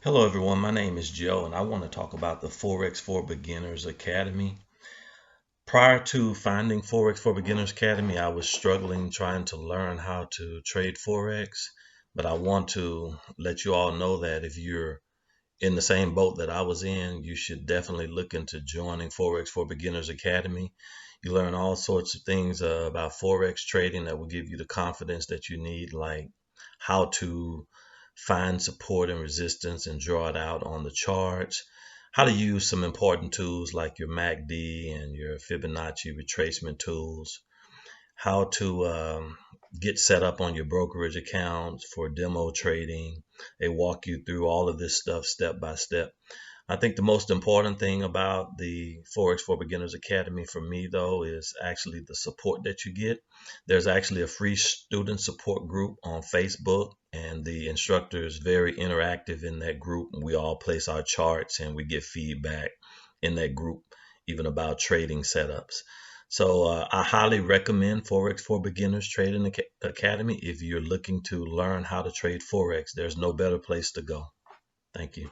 Hello everyone, my name is Joe and I want to talk about the Forex for Beginners Academy. Prior to finding Forex for Beginners Academy, I was struggling trying to learn how to trade Forex, but I want to let you all know that if you're in the same boat that I was in, you should definitely look into joining Forex for Beginners Academy. You learn all sorts of things about Forex trading that will give you the confidence that you need, like how to find support and resistance and draw it out on the charts, how to use some important tools like your MACD and your Fibonacci retracement tools, how to get set up on your brokerage accounts for demo trading. They walk you through all of this stuff step by step. I think the most important thing about the Forex for Beginners Academy for me, though, is actually the support that you get. There's actually a free student support group on Facebook, and the instructor is very interactive in that group. We all place our charts and we get feedback in that group, even about trading setups. So I highly recommend Forex for Beginners Trading Academy if you're looking to learn how to trade Forex. There's no better place to go. Thank you.